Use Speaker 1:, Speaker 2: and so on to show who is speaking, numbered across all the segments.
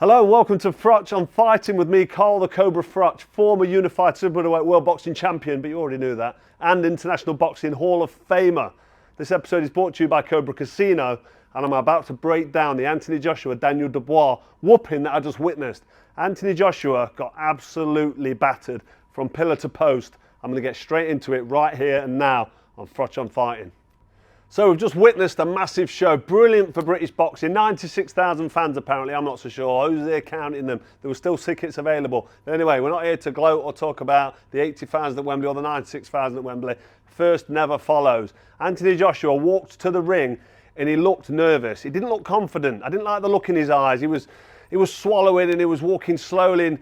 Speaker 1: Hello and welcome to Froch on Fighting with me, Carl the Cobra Froch, former unified super middleweight world boxing champion, but you already knew that, and International Boxing Hall of Famer. This episode is brought to you by Cobra Casino, and I'm about to break down the Anthony Joshua, Daniel Dubois whooping that I just witnessed. Anthony Joshua got absolutely battered from pillar to post. I'm going to get straight into it right here and now on Froch on Fighting. So we've just witnessed a massive show, brilliant for British boxing, 96,000 fans apparently, I'm not so sure, who's there counting them, there were still tickets available. But anyway, we're not here to gloat or talk about the 80,000 at Wembley or the 96,000 at Wembley. First never follows. Anthony Joshua walked to the ring and he looked nervous, he didn't look confident, I didn't like the look in his eyes, he was swallowing and he was walking slowly and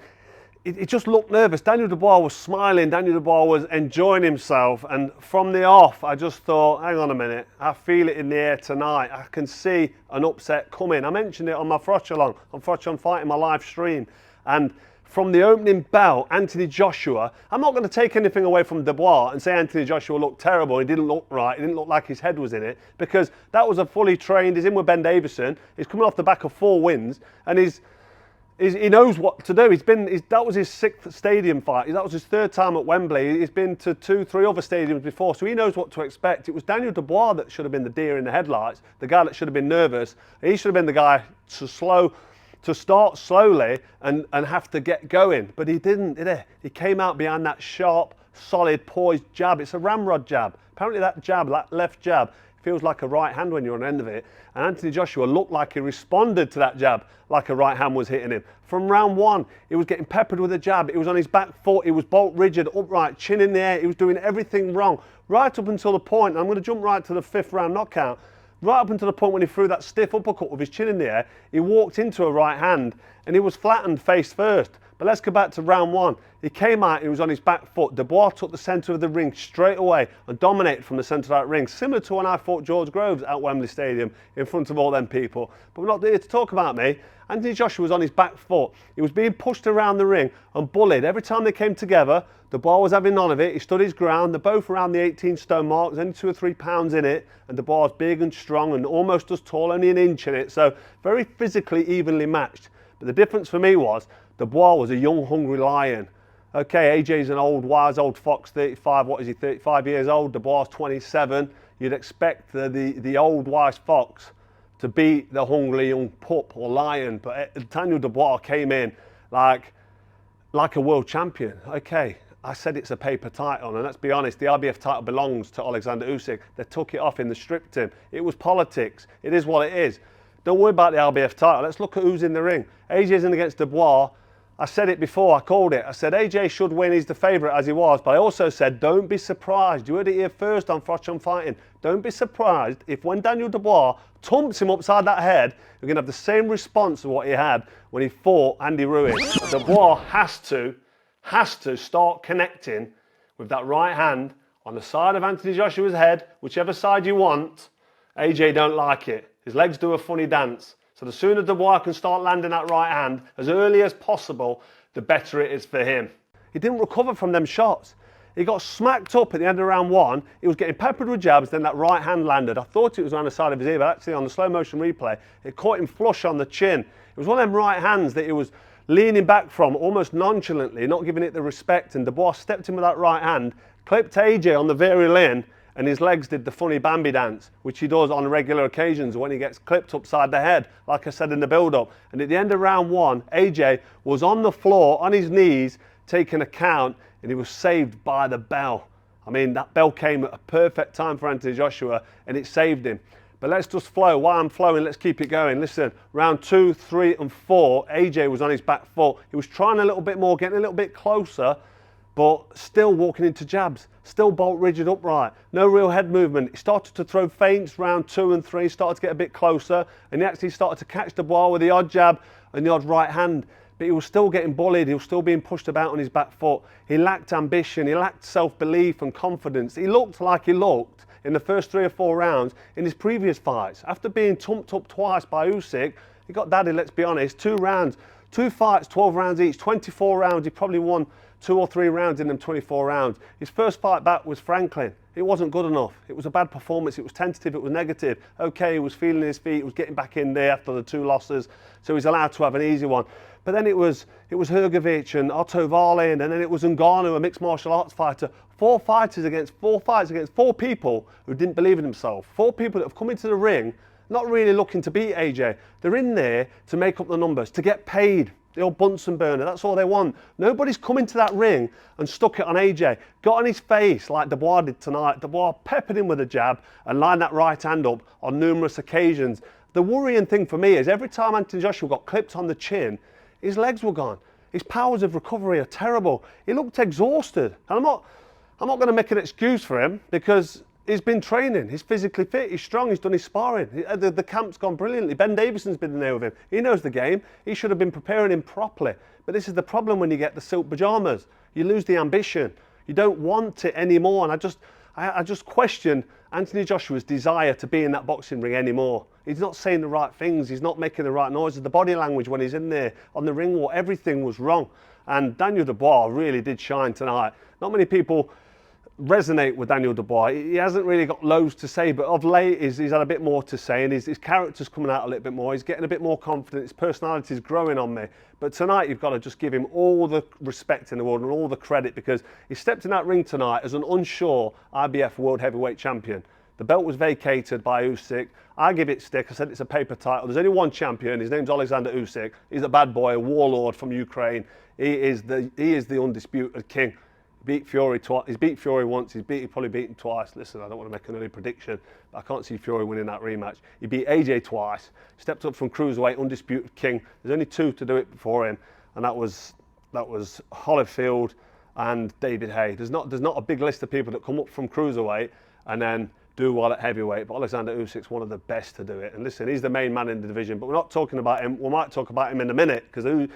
Speaker 1: it just looked nervous. Daniel Dubois was smiling, Daniel Dubois was enjoying himself, and from the off I just thought, hang on a minute, I feel it in the air tonight, I can see an upset coming. I mentioned it on my Froch along, on Froch on Fighting, my live stream, and from the opening bell, Anthony Joshua, I'm not going to take anything away from Dubois and say Anthony Joshua looked terrible, he didn't look right, he didn't look like his head was in it, because that was a fully trained, he's in with Ben Davison, he's coming off the back of 4 wins, and he knows what to do. That was his 6th stadium fight. That was his 3rd time at Wembley. He's been to 2, 3 other stadiums before, so he knows what to expect. It was Daniel Dubois that should have been the deer in the headlights, the guy that should have been nervous. He should have been the guy to start slowly and have to get going. But he didn't, did he? He came out behind that sharp, solid, poised jab. It's a ramrod jab. Apparently that jab, that left jab, feels like a right hand when you're on the end of it. And Anthony Joshua looked like he responded to that jab like a right hand was hitting him. From round 1, he was getting peppered with a jab. He was on his back foot. He was bolt rigid, upright, chin in the air. He was doing everything wrong. Right up until the point, I'm going to jump right to the 5th round knockout, right up until the point when he threw that stiff uppercut with his chin in the air, he walked into a right hand and he was flattened face first. But let's go back to round 1. He came out, he was on his back foot. Dubois took the centre of the ring straight away and dominated from the centre of that ring, similar to when I fought George Groves at Wembley Stadium in front of all them people. But we're not here to talk about me. Anthony Joshua was on his back foot. He was being pushed around the ring and bullied. Every time they came together, Dubois was having none of it. He stood his ground. They're both around the 18 stone mark. There's only 2 or 3 pounds in it. And Dubois is big and strong and almost as tall, only an inch in it. So very physically evenly matched. But the difference for me was Dubois was a young, hungry lion. Okay, AJ's an old, wise old fox, 35, what is he, 35 years old. Dubois 27. You'd expect the old, wise fox to beat the hungry young pup or lion. But Daniel Dubois came in like a world champion. Okay, I said it's a paper title, and let's be honest, the IBF title belongs to Alexander Usyk. They took it off him, they stripped him. It was politics. It is what it is. Don't worry about the IBF title. Let's look at who's in the ring. AJ's in against Dubois. I said it before, I called it. I said AJ should win, he's the favourite as he was, but I also said don't be surprised. You heard it here first on Froch on Fighting. Don't be surprised if when Daniel Dubois thumps him upside that head, you're going to have the same response of what he had when he fought Andy Ruiz. Dubois has to start connecting with that right hand on the side of Anthony Joshua's head, whichever side you want. AJ don't like it. His legs do a funny dance. So the sooner Dubois can start landing that right hand as early as possible, the better it is for him. He didn't recover from them shots. He got smacked up at the end of round 1. He was getting peppered with jabs, then that right hand landed. I thought it was on the side of his ear, but actually on the slow motion replay, it caught him flush on the chin. It was one of them right hands that he was leaning back from, almost nonchalantly, not giving it the respect, and Dubois stepped in with that right hand, clipped AJ on the very lane, and his legs did the funny Bambi dance, which he does on regular occasions when he gets clipped upside the head, like I said in the build-up. And at the end of round 1, AJ was on the floor, on his knees, taking a count, and he was saved by the bell. I mean, that bell came at a perfect time for Anthony Joshua, and it saved him. But let's just flow. While I'm flowing, let's keep it going. Listen, round 2, 3, and 4, AJ was on his back foot. He was trying a little bit more, getting a little bit closer, but still walking into jabs, still bolt rigid upright, no real head movement. He started to throw feints round 2 and 3, started to get a bit closer, and he actually started to catch the ball with the odd jab and the odd right hand. But he was still getting bullied, he was still being pushed about on his back foot. He lacked ambition, he lacked self-belief and confidence. He looked like he looked in the first 3 or 4 rounds in his previous fights. After being tumped up twice by Usyk, he got daddy, let's be honest, 2 rounds, 2 fights, 12 rounds each, 24 rounds, he probably won 2 or 3 rounds in them 24 rounds. His first fight back was Franklin. It wasn't good enough. It was a bad performance. It was tentative. It was negative. Okay, he was feeling his feet. He was getting back in there after the 2 losses, so he's allowed to have an easy one. But then it was Hrgovic and Otto Wallin, and then it was Ngannou, a mixed martial arts fighter. 4 fighters against 4 fights against 4 people who didn't believe in themselves. 4 people that have come into the ring not really looking to beat AJ. They're in there to make up the numbers, to get paid. The old Bunsen burner, that's all they want. Nobody's come into that ring and stuck it on AJ. Got on his face like Dubois did tonight. Dubois peppered him with a jab and lined that right hand up on numerous occasions. The worrying thing for me is every time Anthony Joshua got clipped on the chin, his legs were gone. His powers of recovery are terrible. He looked exhausted. And I'm not going to make an excuse for him because he's been training, he's physically fit, he's strong, he's done his sparring. The camp's gone brilliantly. Ben Davison's been in there with him. He knows the game. He should have been preparing him properly. But this is the problem when you get the silk pyjamas. You lose the ambition. You don't want it anymore. And I just question Anthony Joshua's desire to be in that boxing ring anymore. He's not saying the right things. He's not making the right noises. The body language when he's in there on the ring wall, everything was wrong. And Daniel Dubois really did shine tonight. Not many people resonate with Daniel Dubois. He hasn't really got loads to say, but of late he's had a bit more to say, and his character's coming out a little bit more. He's getting a bit more confident. His personality's growing on me. But tonight you've got to just give him all the respect in the world and all the credit, because he stepped in that ring tonight as an unsure IBF World Heavyweight Champion. The belt was vacated by Usyk. I give it stick. I said it's a paper title. There's only one champion. His name's Alexander Usyk. He's a bad boy, a warlord from Ukraine. He is the undisputed king. Beat Fury twice. He's beat Fury once. He probably beat him twice. Listen, I don't want to make an early prediction, but I can't see Fury winning that rematch. He beat AJ twice. Stepped up from cruiserweight, undisputed king. There's only 2 to do it before him, and that was Holyfield and David Haye. There's not a big list of people that come up from cruiserweight and then do well at heavyweight. But Alexander Usyk's one of the best to do it. And listen, he's the main man in the division. But we're not talking about him. We might talk about him in a minute because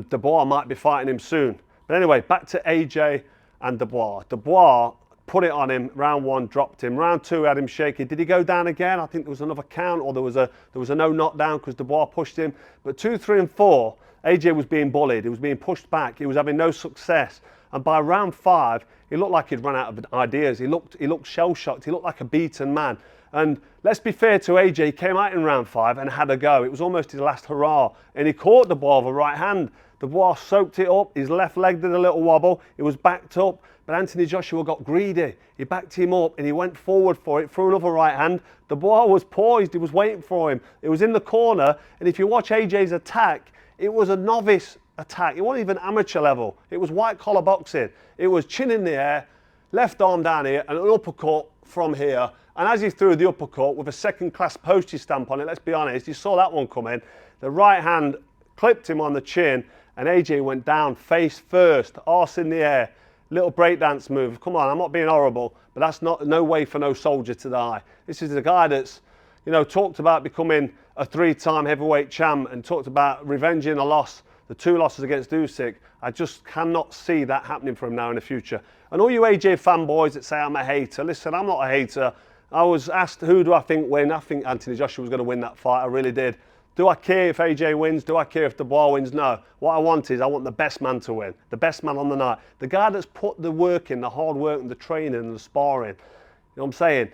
Speaker 1: Dubois might be fighting him soon. But anyway, back to AJ and Dubois. Dubois put it on him. Round 1, dropped him. Round 2, had him shaky. Did he go down again? I think there was another count, or there was a no knockdown because Dubois pushed him. But 2, 3, and 4, AJ was being bullied. He was being pushed back. He was having no success. And by round 5, he looked like he'd run out of ideas. He looked shell-shocked. He looked like a beaten man. And let's be fair to AJ, he came out in round 5 and had a go. It was almost his last hurrah. And he caught Dubois with a right hand. Dubois soaked it up. His left leg did a little wobble. It was backed up. But Anthony Joshua got greedy. He backed him up and he went forward for it, threw another right hand. Dubois was poised. He was waiting for him. It was in the corner. And if you watch AJ's attack, it was a novice attack. It wasn't even amateur level. It was white collar boxing. It was chin in the air, left arm down here, and an uppercut from here. And as he threw the uppercut with a second class postage stamp on it, let's be honest, you saw that one coming. The right hand clipped him on the chin, and AJ went down face first, arse in the air. Little breakdance move. Come on, I'm not being horrible, but that's no way for no soldier to die. This is the guy that's, talked about becoming a 3-time heavyweight champ and talked about revenging a loss, the 2 losses against Usyk. I just cannot see that happening for him now in the future. And all you AJ fanboys that say I'm a hater, listen, I'm not a hater. I was asked who do I think win. I think Anthony Joshua was going to win that fight. I really did. Do I care if AJ wins? Do I care if Dubois wins? No. What I want the best man to win. The best man on the night. The guy that's put the work in, the hard work and the training and the sparring. You know what I'm saying?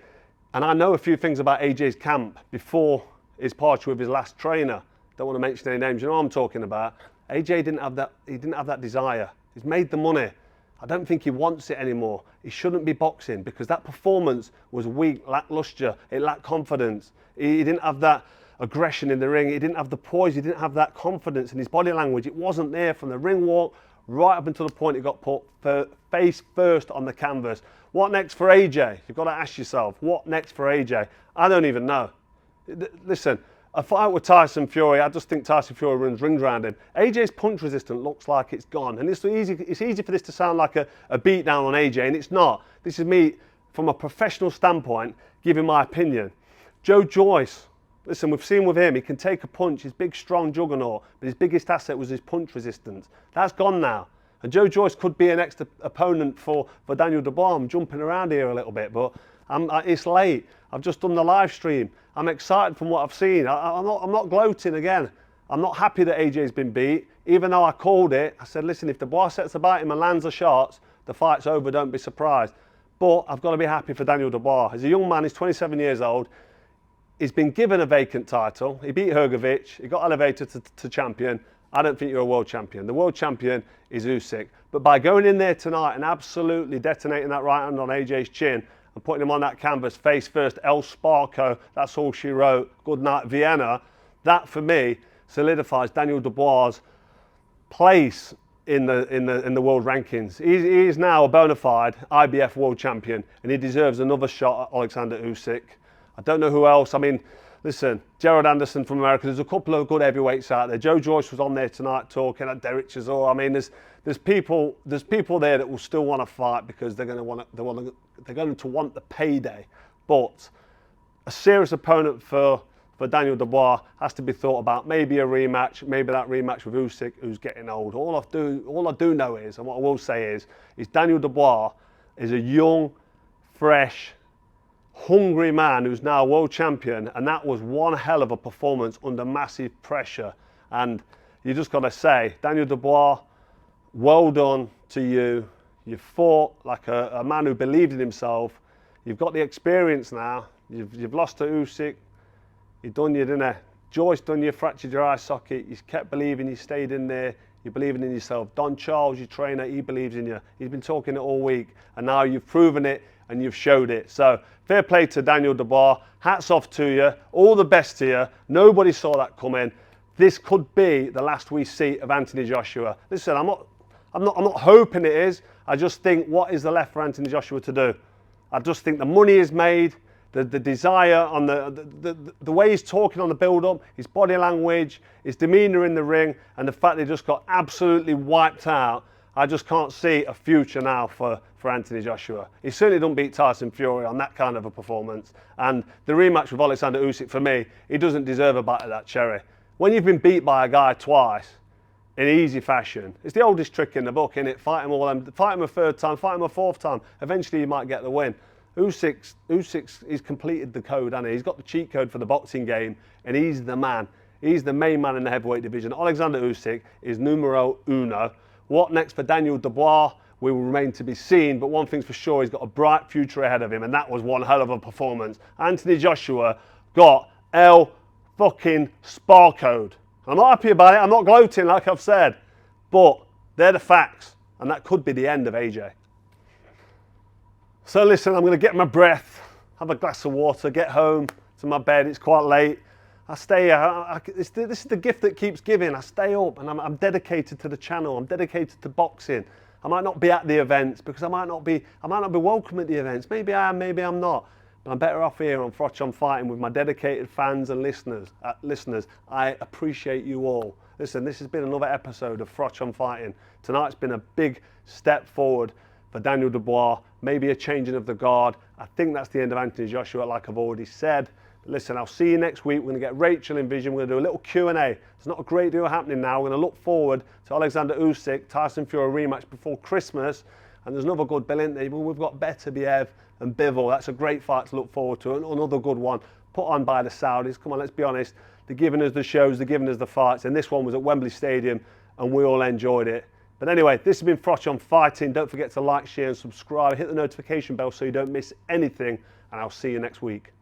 Speaker 1: And I know a few things about AJ's camp before his departure with his last trainer. Don't want to mention any names. You know what I'm talking about. AJ didn't have that. He didn't have that desire. He's made the money. I don't think he wants it anymore. He shouldn't be boxing because that performance was weak, lackluster. It lacked confidence. He didn't have that aggression in the ring. He didn't have the poise. He didn't have that confidence in his body language. It wasn't there from the ring walk right up until the point he got put face first on the canvas. What next for AJ? You've got to ask yourself, what next for AJ? I don't even know. Listen, a fight with Tyson Fury, I just think Tyson Fury runs rings around him. AJ's punch resistance looks like it's gone. And it's easy for this to sound like a beat down on AJ, and it's not. This is me, from a professional standpoint, giving my opinion. Joe Joyce, listen, we've seen with him, he can take a punch, he's big, strong juggernaut, but his biggest asset was his punch resistance. That's gone now. And Joe Joyce could be an next opponent for Daniel Dubois. I'm jumping around here a little bit, but it's late. I've just done the live stream. I'm excited from what I've seen. I'm not gloating again. I'm not happy that AJ's been beat. Even though I called it, I said, listen, if Dubois sets about him and lands the shots, the fight's over, don't be surprised. But I've got to be happy for Daniel Dubois. He's a young man, he's 27 years old. He's been given a vacant title. He beat Hrgovic, he got elevated to champion. I don't think you're a world champion. The world champion is Usyk. But by going in there tonight and absolutely detonating that right hand on AJ's chin and putting him on that canvas, face first, El Sparco, that's all she wrote, good night Vienna, that for me solidifies Daniel Dubois' place in the world rankings. He is now a bona fide IBF world champion, and he deserves another shot at Alexander Usyk. I don't know who else. I mean, listen, Gerald Anderson from America. There's a couple of good heavyweights out there. Joe Joyce was on there tonight talking at Derek Chisora. I mean, there's people there that will still want to fight because they're going to want the payday. But a serious opponent for Daniel Dubois has to be thought about. Maybe a rematch, maybe that rematch with Usyk, who's getting old. All I do know is, and what I will say is Daniel Dubois is a young, fresh, hungry man who's now world champion, and that was one hell of a performance under massive pressure. And you just got to say, Daniel Dubois, well done to you. You fought like a man who believed in himself. You've got the experience now. You've lost to Usyk. You done you, didn't you? Joyce done you, fractured your eye socket. You kept believing, you stayed in there. You're believing in yourself. Don Charles, your trainer, he believes in you. He's been talking it all week, and now you've proven it and you've showed it. So fair play to Daniel Dubois. Hats off to you. All the best to you. Nobody saw that coming. This could be the last we see of Anthony Joshua. Listen, I'm not hoping it is. I just think, what is there left for Anthony Joshua to do? I just think the money is made. The desire on the way he's talking on the build-up, his body language, his demeanour in the ring, and the fact they just got absolutely wiped out. I just can't see a future now for Anthony Joshua. He certainly don't beat Tyson Fury on that kind of a performance. And the rematch with Alexander Usyk, for me, he doesn't deserve a bite of that cherry. When you've been beat by a guy twice in easy fashion, it's the oldest trick in the book, isn't it? Fight him a third time, fight him a fourth time. Eventually you might get the win. Usyk's he's completed the code, hasn't he? He's got the cheat code for the boxing game, and he's the man. He's the main man in the heavyweight division. Alexander Usyk is numero uno. What next for Daniel Dubois will remain to be seen, but one thing's for sure, he's got a bright future ahead of him, and that was one hell of a performance. Anthony Joshua got El fucking Sparcode. I'm not happy about it, I'm not gloating like I've said, but they're the facts, and that could be the end of AJ. So listen, I'm going to get my breath, have a glass of water, get home to my bed. It's quite late. I stay. This is the gift that keeps giving. I stay up, and I'm dedicated to the channel. I'm dedicated to boxing. I might not be at the events because I might not be welcome at the events. Maybe I am, maybe I'm not. But I'm better off here on Froch on Fighting with my dedicated fans and listeners. I appreciate you all. Listen, this has been another episode of Froch on Fighting. Tonight's been a big step forward for Daniel Dubois, maybe a changing of the guard. I think that's the end of Anthony Joshua, like I've already said. But listen, I'll see you next week. We're going to get Rachel in vision. We're going to do a little Q&A. There's not a great deal happening now. We're going to look forward to Alexander Usyk, Tyson Fury rematch before Christmas. And there's another good bill, isn't there? We've got Beterbiev and Bivol. That's a great fight to look forward to. Another good one put on by the Saudis. Come on, let's be honest. They're giving us the shows, they're giving us the fights. And this one was at Wembley Stadium, and we all enjoyed it. But anyway, this has been Froch on Fighting. Don't forget to like, share and subscribe. Hit the notification bell so you don't miss anything. And I'll see you next week.